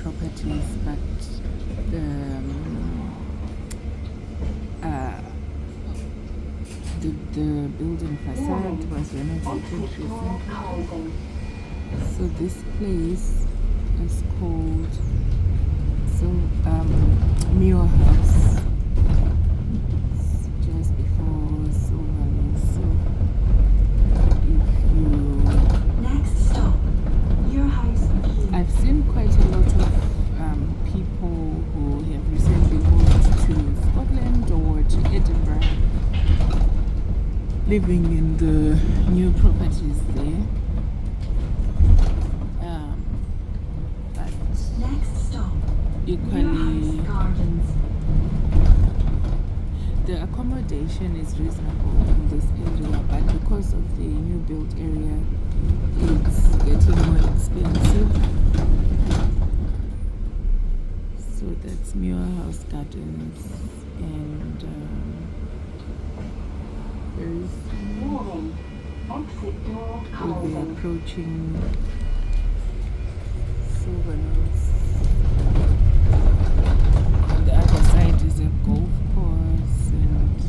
properties, but the building facade was renovated recently. So this place is called Muirhouse, just before Silverknowes. So if you next stop, Muirhouse. I've seen quite a lot of people who have recently moved to Scotland or to Edinburgh, living in the new properties there. But next stop, equally, Gardens. the accommodation is reasonable in this area, but because of the new built area, it's getting more expensive. So that's Muirhouse Gardens, and very soon Warning. Exit door we'll be closing. approaching Silverknowes. On the other side is a golf course, and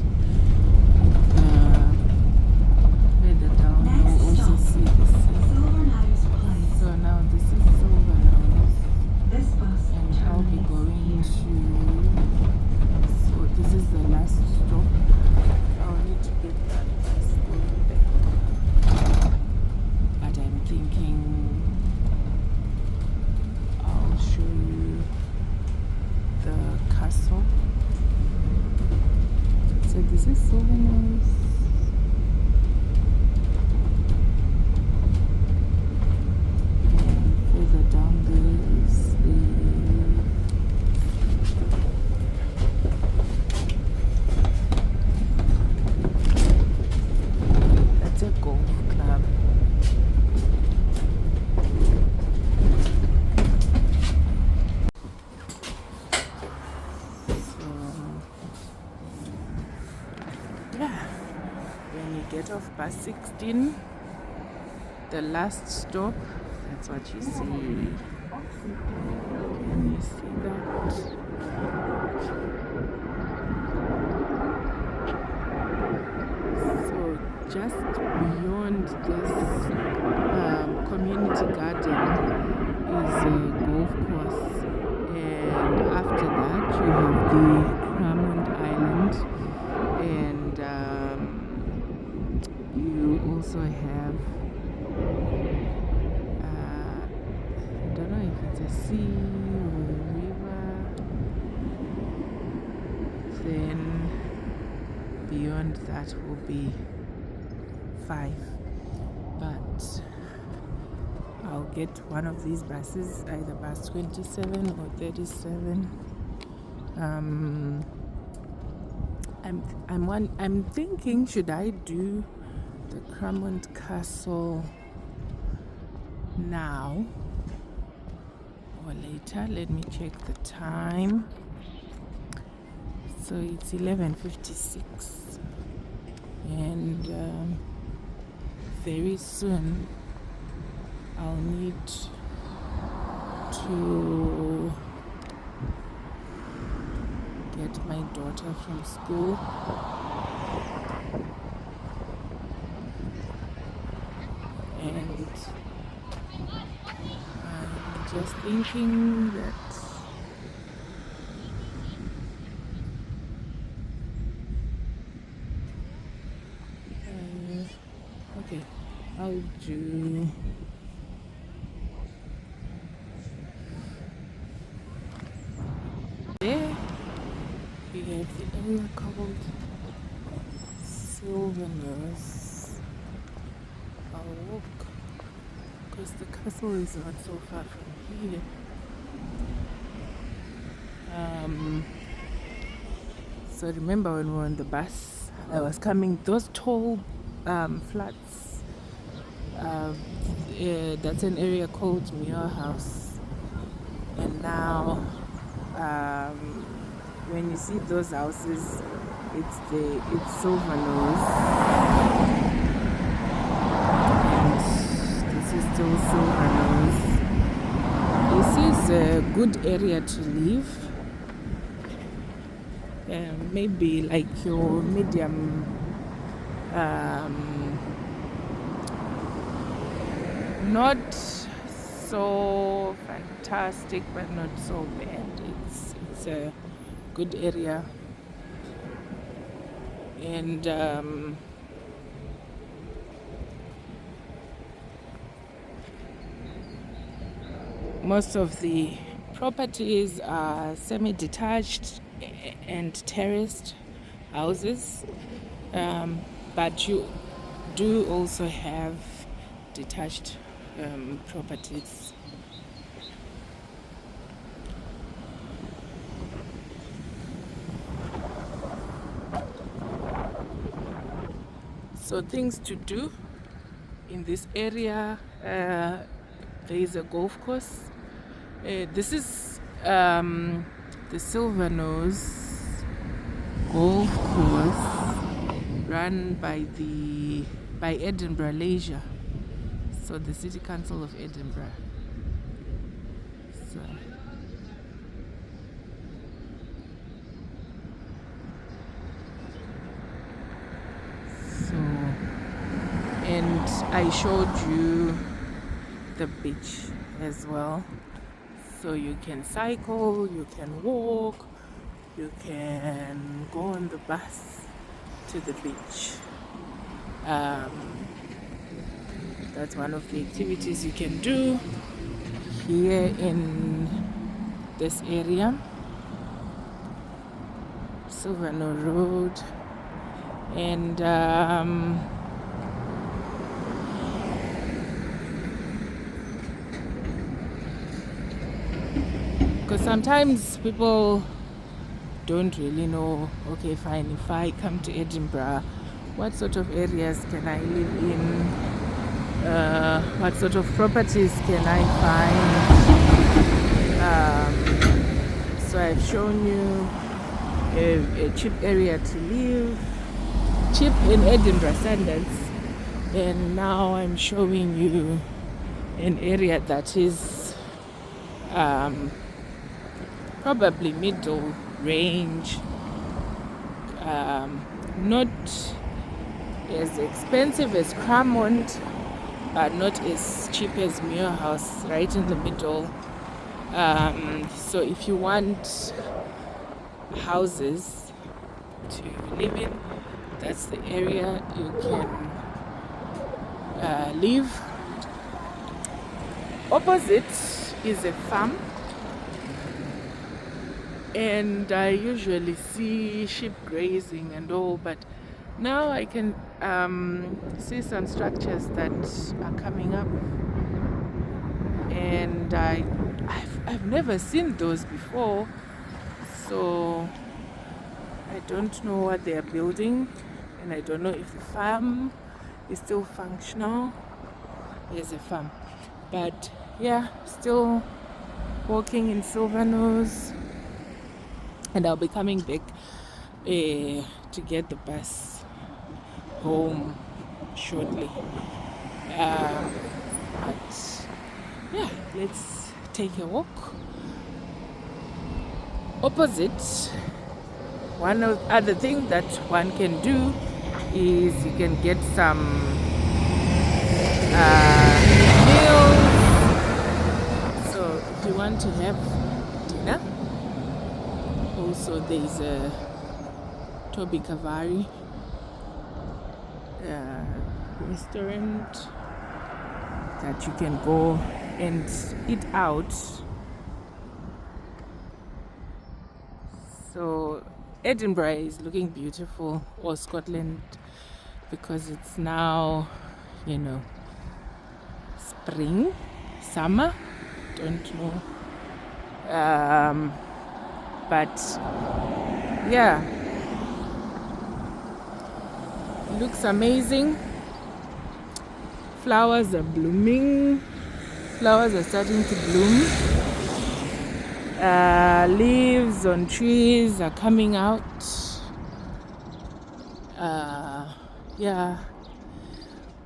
further down you'll also see the sea. Silverknowes Place. So now this is Silverknowes, This bus and I'll be terminates going here. to. So this is the last stop. I'll need to get that bus going back. But I'm thinking I'll show you the castle. So this is Silverknowes. And further down there is that's a golf club. So yeah, when you get off bus 16, the last stop, that's what you see. Can you see that? So just beyond this community garden is a golf course, and after that you have the Cramond Island, and you also have I don't know if it's a sea or a river. Then beyond that will be 5, but I'll get one of these buses, either bus 27 or 37. I'm thinking, should I do the Cramond Castle now or later? Let me check the time. So it's 11:56, and very soon I'll need to get my daughter from school. And I'm just thinking that okay, I'll do there. We have the area called Silverknowes. I'll walk because the castle is not so far from here. So remember when we were on the bus, I was coming, those tall flats, that's an area called Muirhouse. And now when you see those houses, it's Silverknowes, and this is still Silverknowes. This is a good area to live. Maybe like your medium not so fantastic but not so bad. It's a good area, and most of the properties are semi-detached and terraced houses, but you do also have detached properties. So things to do in this area, there is a golf course. This is the Silverknowes golf course run by Edinburgh Leisure, so the City Council of Edinburgh. So, and I showed you the beach as well. So you can cycle, you can walk, you can go on the bus to the beach. That's one of the activities you can do here in this area, Silverknowes Road, and because sometimes people don't really know, okay fine, if I come to Edinburgh, what sort of areas can I live in, what sort of properties can I find. So I've shown you a cheap area to live, cheap in Edinburgh standards, and now I'm showing you an area that is probably middle range, not as expensive as Cramond, but not as cheap as Muirhouse, right in the middle. So if you want houses to live in, that's the area you can live. Opposite is a farm, and I usually see sheep grazing and all, but now I can see some structures that are coming up, and I've never seen those before, so I don't know what they are building, and I don't know if the farm is still functional. There's a farm, but yeah, still walking in Silverknowes, and I'll be coming back to get the bus home shortly. But yeah, let's take a walk. Opposite, one of other thing that one can do is you can get some meals. So if you want to have dinner, also there's a Toby Cavari restaurant that you can go and eat out. So Edinburgh is looking beautiful, or Scotland, because it's now, spring, summer, don't know. But yeah, looks amazing. Flowers are blooming. Flowers are starting to bloom. Leaves on trees are coming out.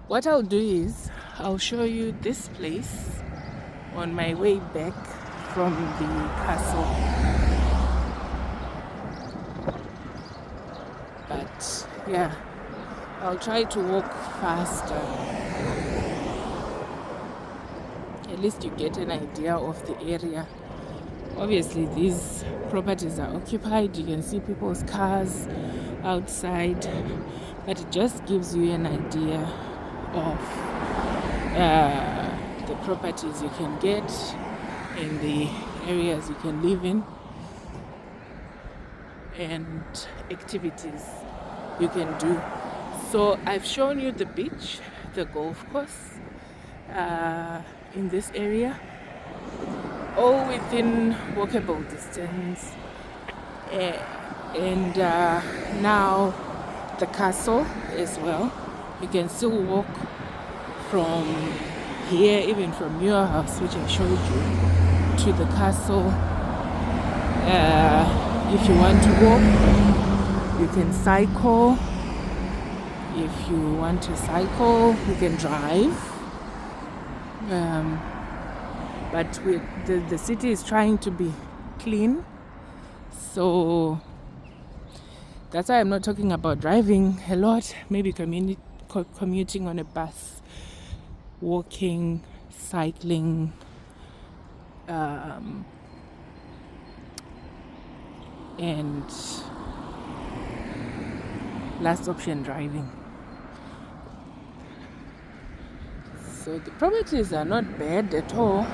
What I'll do is I'll show you this place on my way back from the castle. But yeah, I'll try to walk faster. At least you get an idea of the area. Obviously these properties are occupied. You can see people's cars outside, but it just gives you an idea of the properties you can get in the areas you can live in and activities you can do. So I've shown you the beach, the golf course in this area, all within walkable distance, and now the castle as well. You can still walk from here, even from Muirhouse, which I showed you, to the castle. If you want to walk, you can cycle. If you want to cycle, you can drive. But the city is trying to be clean, so that's why I'm not talking about driving a lot. Maybe commuting on a bus, walking, cycling, and last option, driving. So the properties are not bad at all.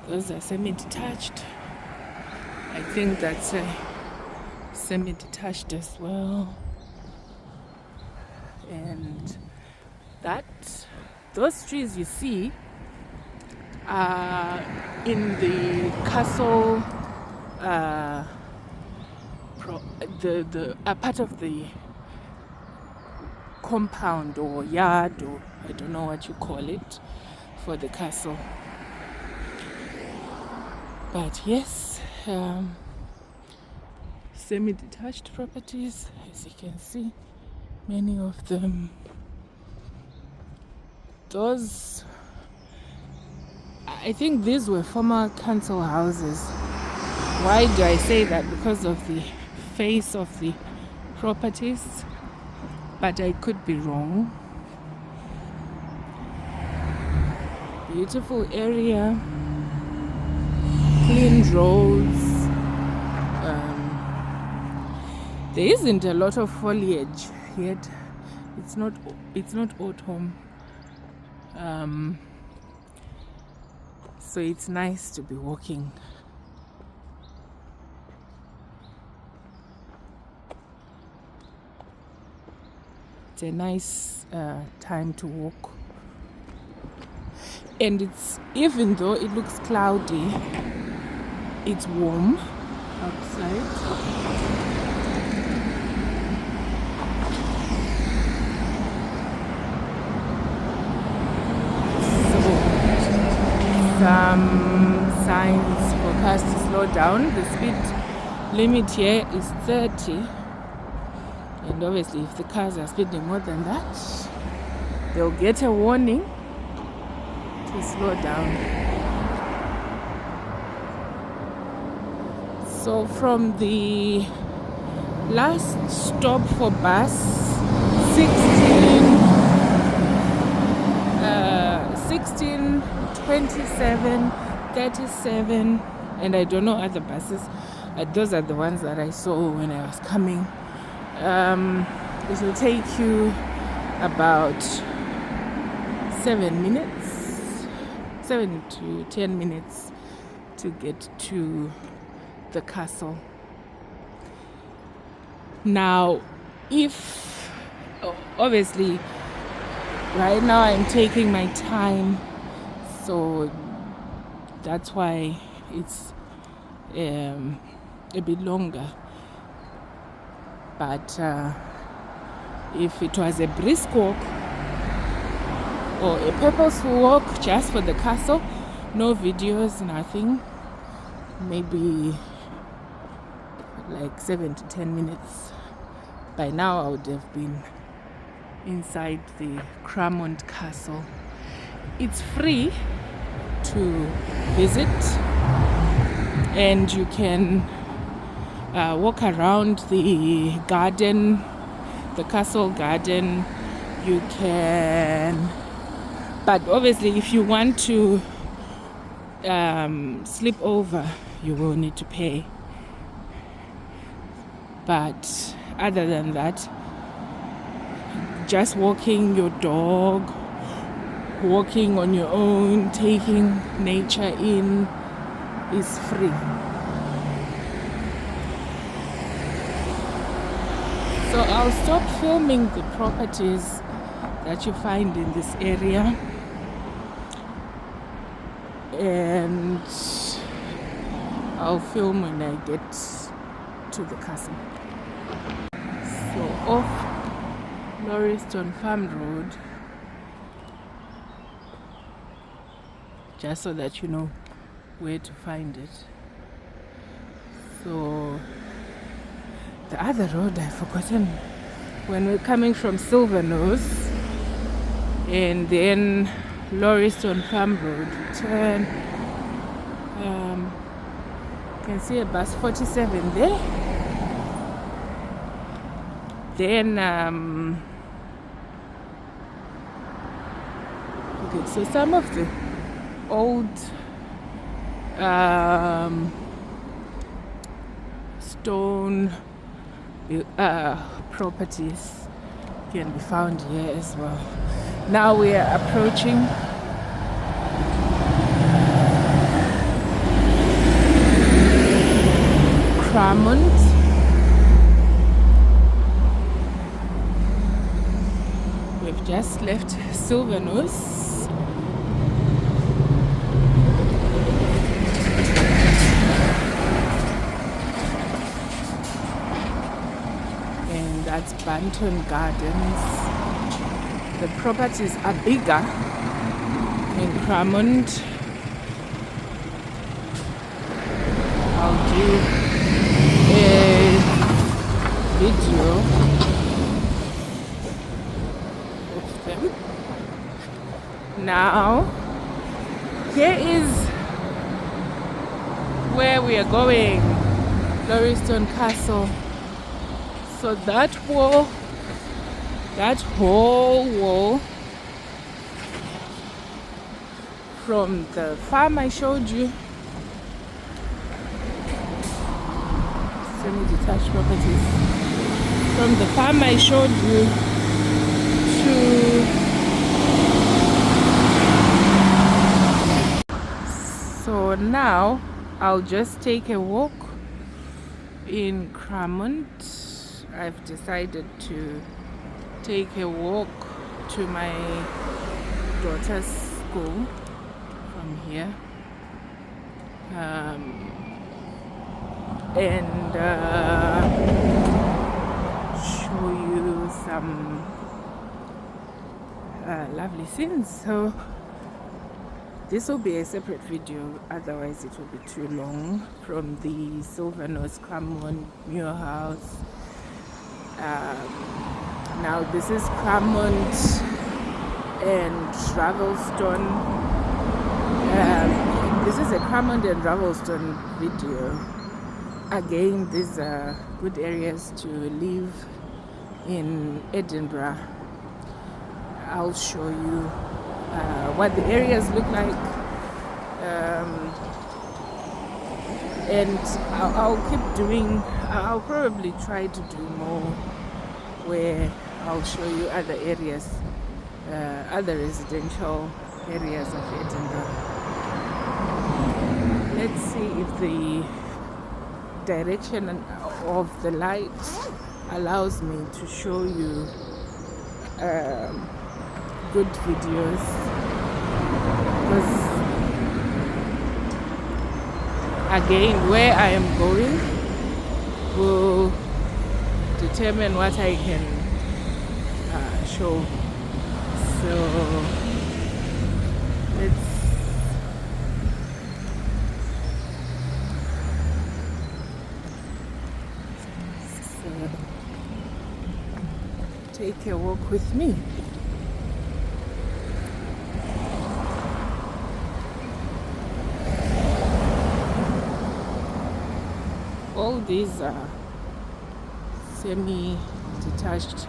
Those are semi-detached. I think that's a semi-detached as well. And those trees you see are in the castle, the part of the compound or yard, or I don't know what you call it, for the castle. But yes, semi-detached properties, as you can see, many of them. Those, I think these were former council houses. Why do I say that? Because of the face of the properties, but I could be wrong. Beautiful area, clean roads. There isn't a lot of foliage yet. It's not autumn. So it's nice to be walking. It's a nice time to walk. And it's, even though it looks cloudy, it's warm outside. Some signs forecast to slow down. The speed limit here is 30, and obviously if the cars are speeding more than that, they'll get a warning to slow down. So from the last stop for bus 16, 27, 37, and I don't know other buses. Those are the ones that I saw when I was coming. It will take you about 7 to 10 minutes to get to the castle. Now, obviously right now I'm taking my time, so that's why it's a bit longer. But if it was a brisk walk or a purposeful walk just for the castle, no videos, nothing, maybe like 7 to 10 minutes. By now I would have been inside the Cramond castle. it's free to visit, and you can walk around the garden, the castle garden. You can, but obviously if you want to sleep over, you will need to pay. But other than that, just walking your dog, walking on your own, taking nature in is free. So I'll stop filming the properties that you find in this area, and I'll film when I get to the castle. So off Lauriston Farm Road, just so that you know where to find it. So the other road I've forgotten. When we're coming from Silverknowes and then Lauriston Farm Road, turn. You can see a bus 47 there. Then okay, so some of the old stone properties can be found here as well. Now we are approaching Cramond. We've just left Silverknowes. And that's Banton Gardens. The properties are bigger in Cramond. I'll do a video of them. Now, here is where we are going, Lauriston Castle. So that wall, that whole wall from the farm I showed you, semi-detached properties, from the farm I showed you to, so now I'll just take a walk in Cramond. I've decided to take a walk to my daughter's school from here, and show you some lovely scenes. So this will be a separate video, otherwise it will be too long, from the Silverknowes, Cramond, Muirhouse. Now this is Cramond and Ravelston. This is a Cramond and Ravelston video. Again, these are good areas to live in Edinburgh. I'll show you what the areas look like, and I'll keep doing. I'll probably try to do more where I'll show you other areas, other residential areas of Edinburgh. Let's see if the direction of the light allows me to show you good videos, because again, where I am going will determine what I can show. So let's take a walk with me. all these are semi-detached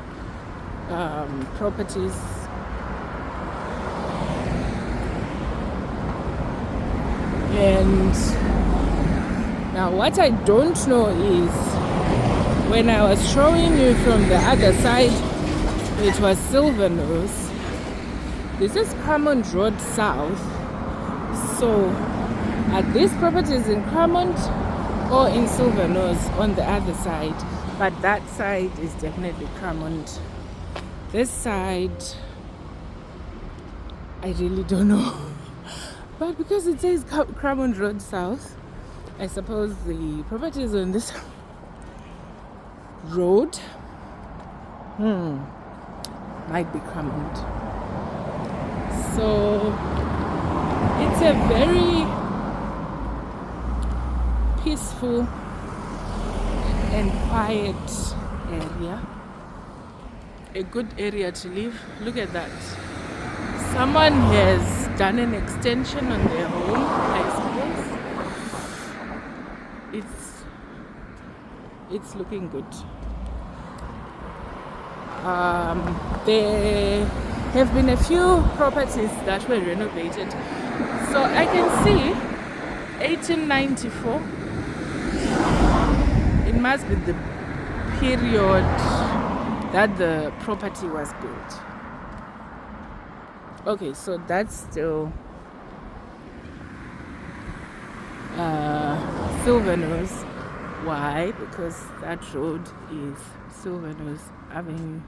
properties. And now what I don't know is, when I was showing you from the other side, it was Silverknowes. This is Cramond Road South. So are these properties in Cramond or in Silverknowes on the other side? But that side is definitely Cramond. This side, I really don't know. But because it says Cramond Road South, I suppose the properties on this road might be Cramond. So it's a very peaceful and quiet area. A good area to live. Look at that. Someone has done an extension on their home, I suppose. It's looking good. There have been a few properties that were renovated. So I can see 1894. It must be the period that the property was built. Okay, so that's still Silverknowes. Why? Because that road is Silverknowes Avenue.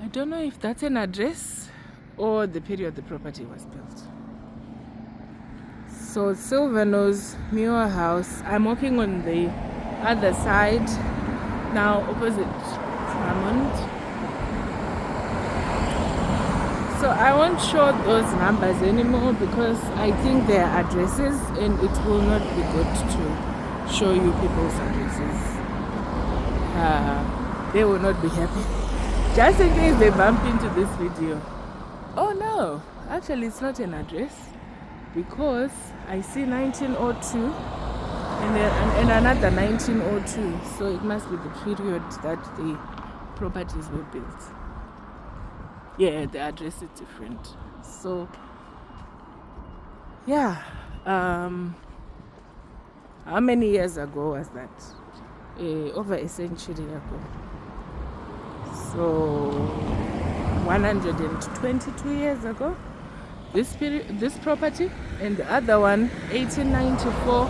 I don't know if that's an address or the period the property was built. So Silverknowes, Muirhouse. I'm walking on the other side now, opposite Cramond. So I won't show those numbers anymore because I think they are addresses and it will not be good to show you people's addresses. They will not be happy. Just in case they bump into this video. Oh no, actually it's not an address because I see 1902 and another 1902. So it must be the period that the properties were built. Yeah, the address is different. So yeah, how many years ago was that? Over a century ago. So 122 years ago, this property, and the other one 1894.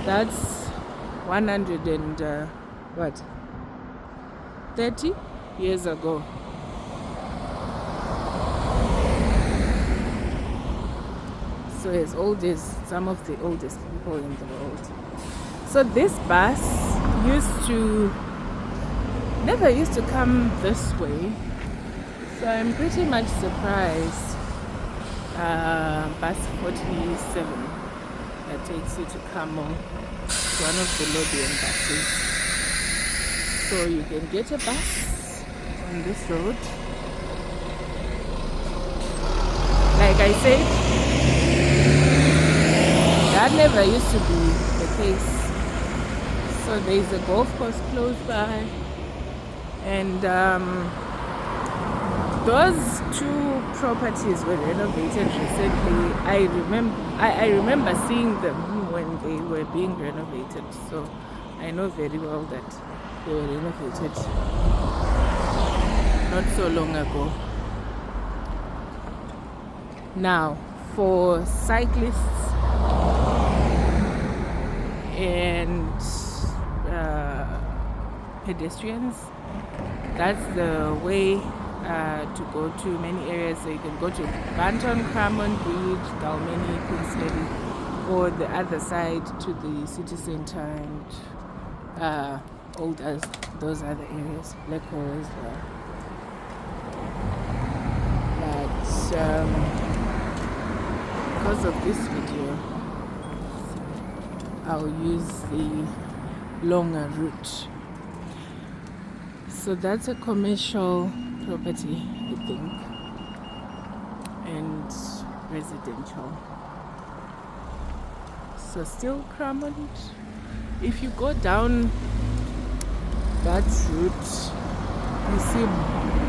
That's 30 years ago. So as old as some of the oldest people in the world. So this bus never used to come this way. So I'm pretty much surprised. Bus 47 that takes you to Cramond. It's one of the Lothian buses. So you can get a bus on this road. Like I said, that never used to be the case. So there's a golf course close by, and those two properties were renovated recently. I remember seeing them when they were being renovated, so I know very well that they were renovated not so long ago. Now, for cyclists and pedestrians, that's the way to go to many areas. So you can go to Banton, Cramond, Bridge, Dalmeny, Queenslady, or the other side to the city center and all those other areas, Blackhall as well. But because of this video, I'll use the longer route. So that's a commercial property, I think, and residential. So still Cramond. if you go down that route, you see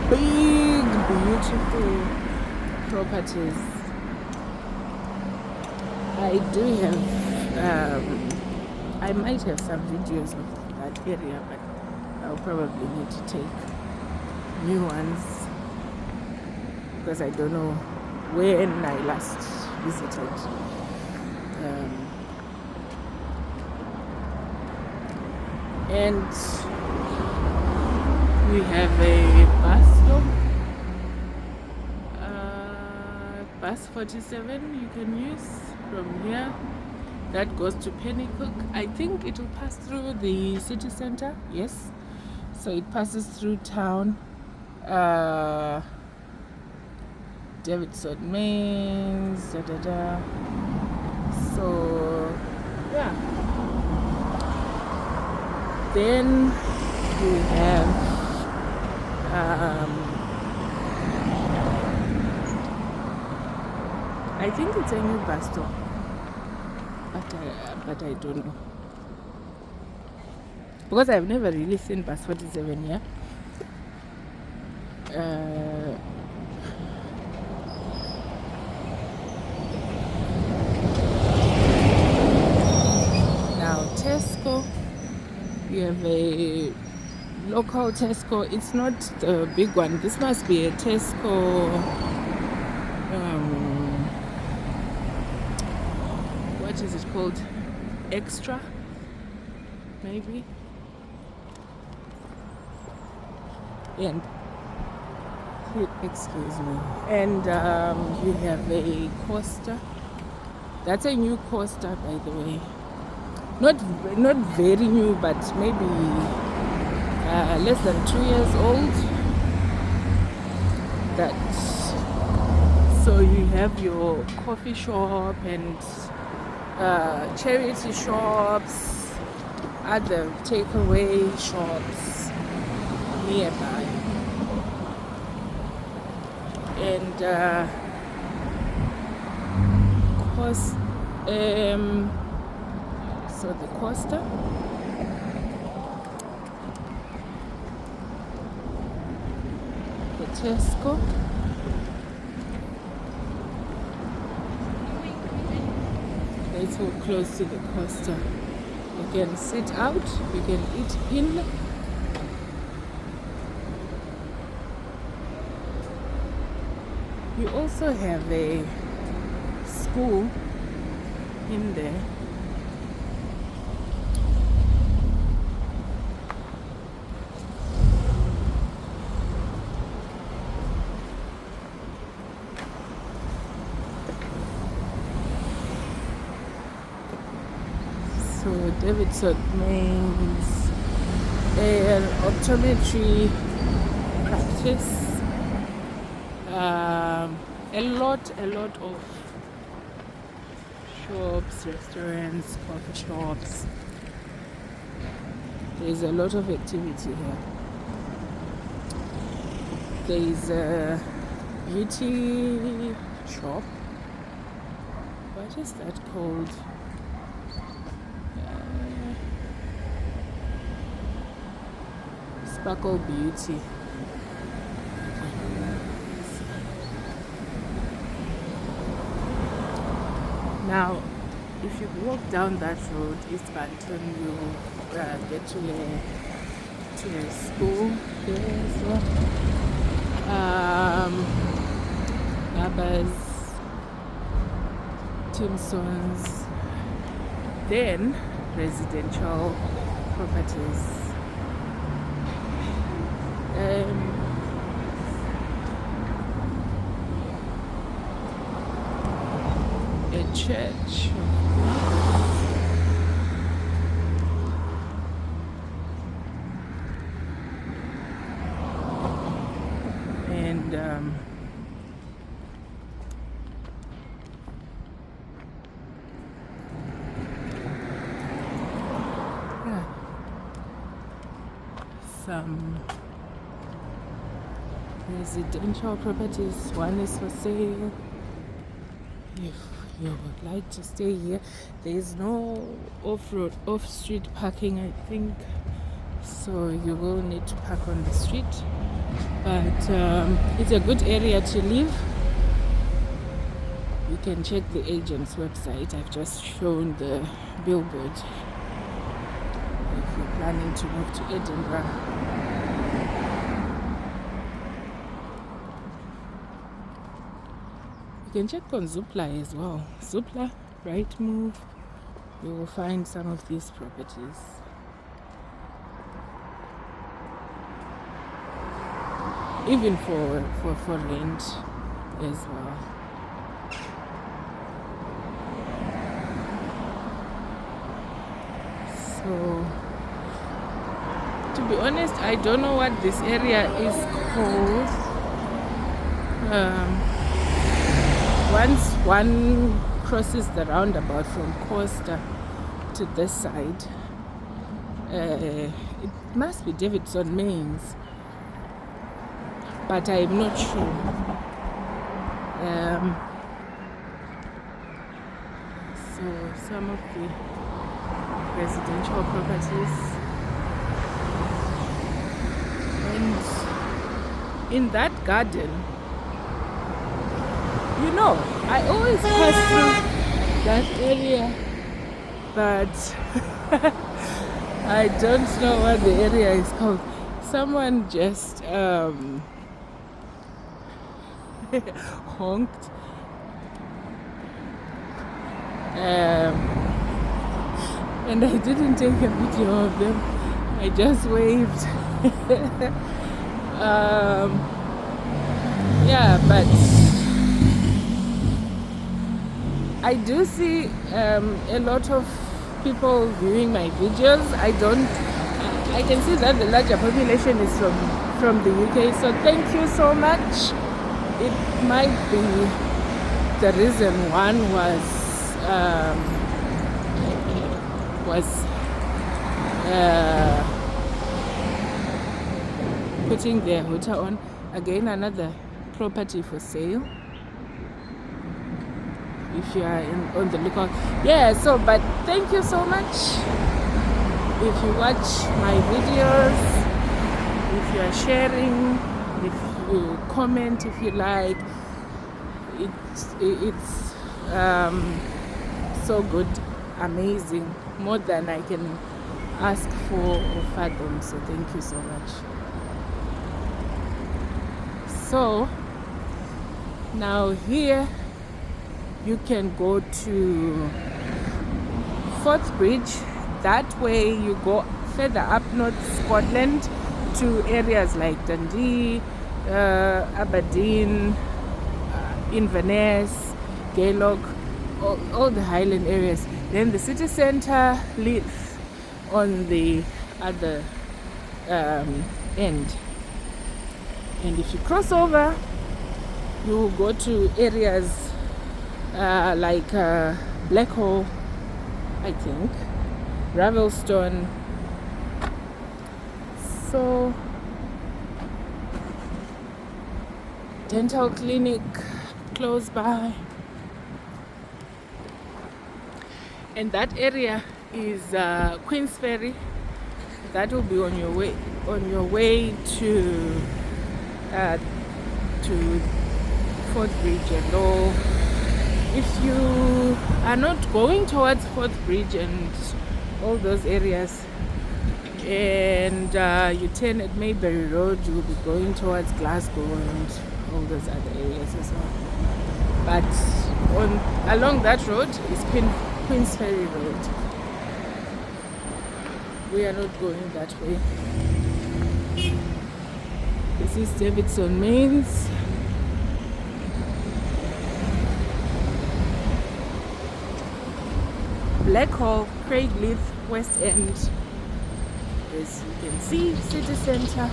big, beautiful properties. I do have, I might have some videos of that area, but I'll probably need to take new ones because I don't know when I last visited. And we have a bus stop, bus 47 you can use from here that goes to Pennycook. I think it will pass through the city center, yes, so it passes through town. Davidson Mains, so yeah. Then we have I think it's a new bus stop, but I don't know because I've never really seen bus 47 here. Now Tesco, we have a local Tesco. It's not the big one. This must be a Tesco. What is it called? Extra, maybe. And excuse me. And we have a Coaster. That's a new Coaster, by the way. Not very new, but maybe less than 2 years old. So you have your coffee shop and charity shops, other takeaway shops nearby, and so the Coaster, the Tesco, it's all close to the Coaster. You can sit out, you can eat in. You also have a school in there. So Davidson Mains, an optometry practice, a lot of shops, restaurants, coffee shops. There's a lot of activity here. There's a beauty shop. What is that called? Sparkle Beauty. Now, if you walk down that road, East Banton, you'll get to a school there as well. Baba's, Timson's, then residential properties. A church. And yeah, some residential properties. One is for sale. If you would like to stay here, there is no off-street parking, I think, so you will need to park on the street, but it's a good area to live. You can check the agent's website. I've just shown the billboard if you're planning to move to Edinburgh. You can check on Zoopla as well. Zoopla, Rightmove, you will find some of these properties. Even for rent as well. So, to be honest, I don't know what this area is called. Once one crosses the roundabout from Costa to this side, it must be Davidson Mains, but I'm not sure. So some of the residential properties, and in that garden, you know, I always pass through that area, but I don't know what the area is called. Someone just honked. And I didn't take a video of them. I just waved. Yeah, but I do see a lot of people viewing my videos. I can see that the larger population is from the UK, so thank you so much. It might be the reason one was putting their hotel on. Again, another property for sale if you are on the lookout. Yeah, so but thank you so much. If you watch my videos, if you are sharing, if you comment, if you like, it's so good, amazing, more than I can ask for or fathom. So thank you so much. So now here you can go to Forth Bridge. That way you go further up north Scotland to areas like Dundee, Aberdeen, Inverness, Gaylord, all the Highland areas. Then the city centre lives on the other end. And if you cross over, you will go to areas like Blackhall, I think, Ravelston. So, dental clinic close by. And that area is Queensferry. That will be on your way to Forth Bridge and all. If you are not going towards Forth Bridge and all those areas, and you turn at Maybury Road, you will be going towards Glasgow and all those other areas as well. But along that road is Queensferry Road. We are not going that way. This is Davidson Mains. Blackhall, Craigleith, West End. As you can see, city centre.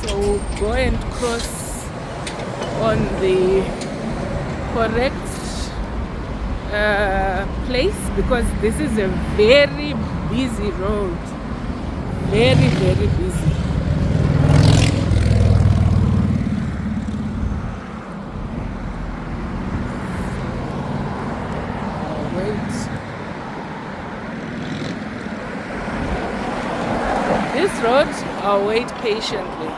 So go and cross on the correct place, because this is a very busy road. Very, very busy. road, I'll wait patiently.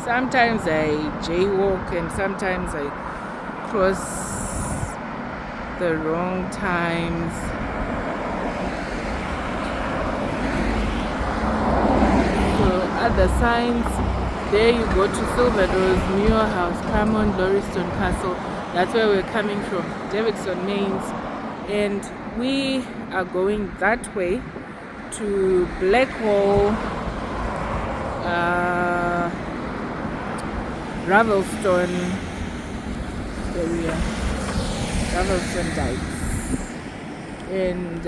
Sometimes I jaywalk and sometimes I cross the wrong times. So other signs, there you go to Silverknowes, Muirhouse, Cramond, Lauriston Castle. That's where we're coming from, Davidson Mains. And we are going that way to Blackhall, Ravelston area, Ravelston Dykes. And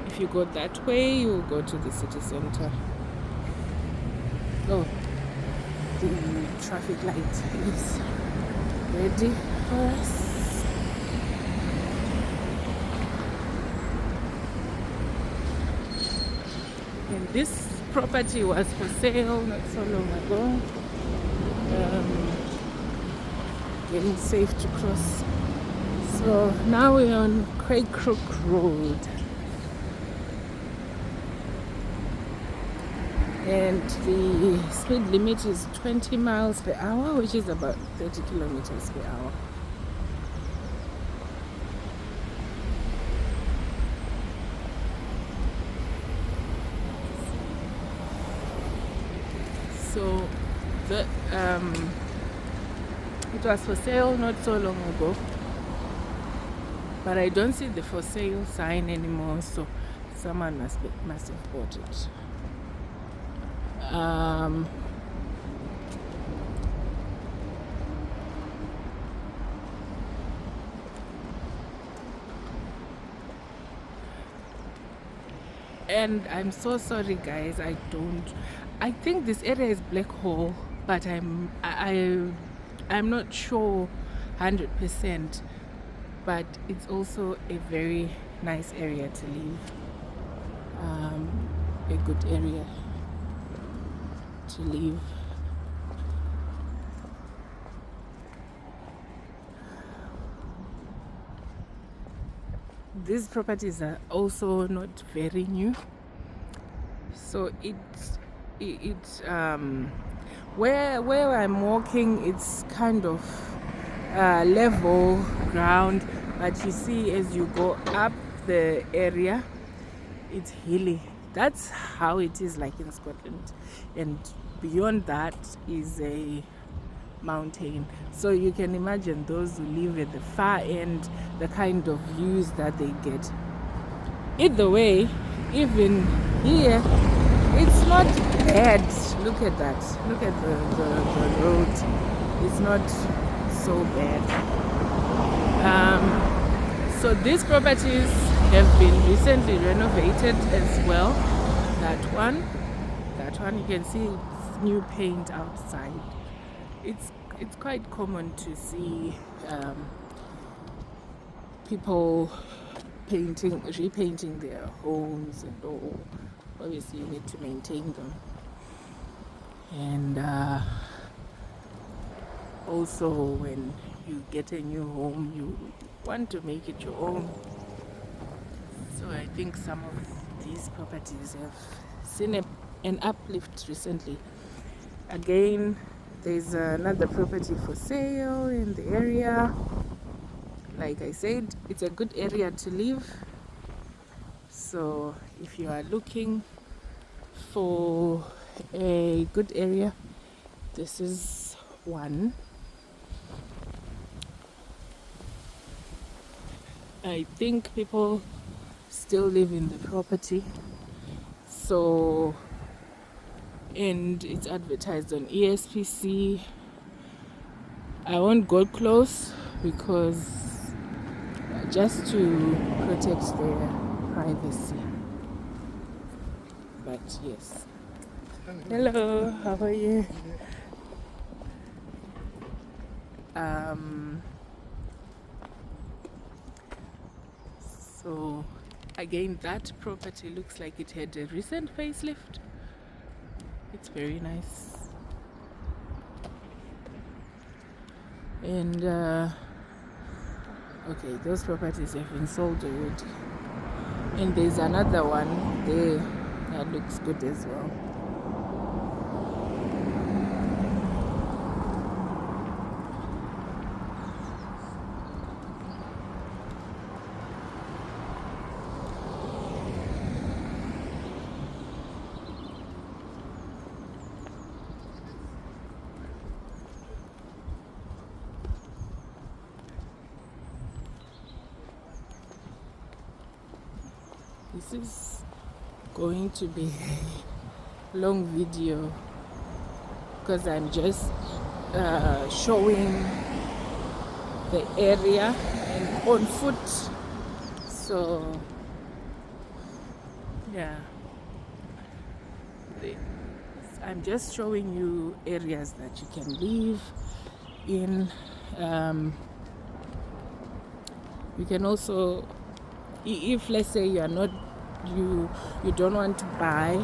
if you go that way, you will go to the city center. Oh, the traffic light is ready for us. And this property was for sale not so long ago. Getting safe to cross. So now we're on Craigcrook Road. And the speed limit is 20 miles per hour, which is about 30 kilometers per hour. So it was for sale not so long ago, but I don't see the for sale sign anymore, so someone must have bought it. And I'm so sorry guys, I think this area is Blackhall, but I'm not sure 100%, but it's also a very nice area to live, a good area to live. These properties are also not very new, so where I'm walking, it's kind of level ground, but you see as you go up the area, it's hilly. That's how it is like in Scotland, and beyond that is a mountain. So you can imagine those who live at the far end, the kind of views that they get. Either way, even here, it's not bad. Look at that. Look at the road. It's not so bad. So these properties have been recently renovated as well. That one you can see it's new paint outside. It's quite common to see people repainting their homes and all. Obviously you need to maintain them, and also when you get a new home you want to make it your own. So I think some of these properties have seen an uplift recently. Again, there's another property for sale in the area. Like I said, it's a good area to live. So if you are looking for a good area, this is one. I think people still live in the property, so, and it's advertised on ESPC. I won't go close because just to protect their privacy. But yes. Hello, how are you? So again, that property looks like it had a recent facelift. It's very nice. And okay, those properties have been sold already. And there's another one there That looks good as well. This is going to be a long video because I'm just showing the area and on foot. So yeah, I'm just showing you areas that you can live in. You can also, if let's say you are not, you don't want to buy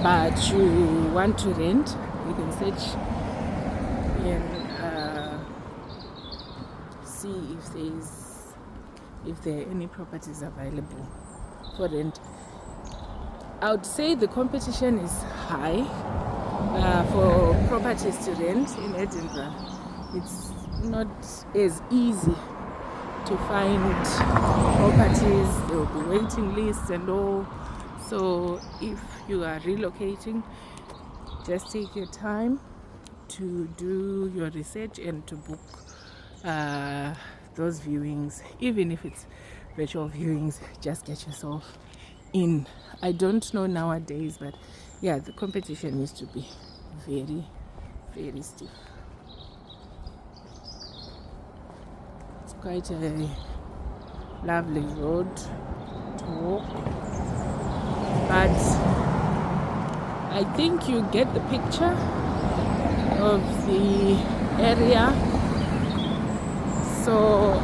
but you want to rent, you can search and see if there are any properties available for rent. I would say the competition is high for properties to rent in Edinburgh. It's not as easy to find properties. There will be waiting lists and all. So if you are relocating, just take your time to do your research and to book those viewings. Even if it's virtual viewings, just get yourself in. I don't know nowadays, but yeah, the competition used to be very, very stiff. It's quite a lovely road to walk, but I think you get the picture of the area. So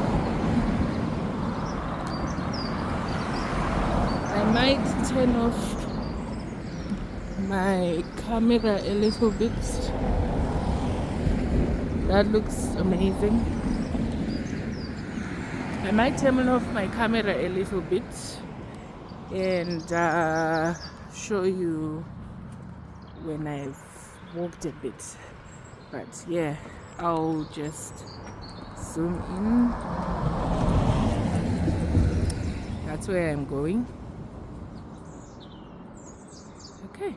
I might turn off my camera a little bit. That looks amazing. I might turn off my camera a little bit and show you when I've walked a bit. But yeah, I'll just zoom in. That's where I'm going. Okay.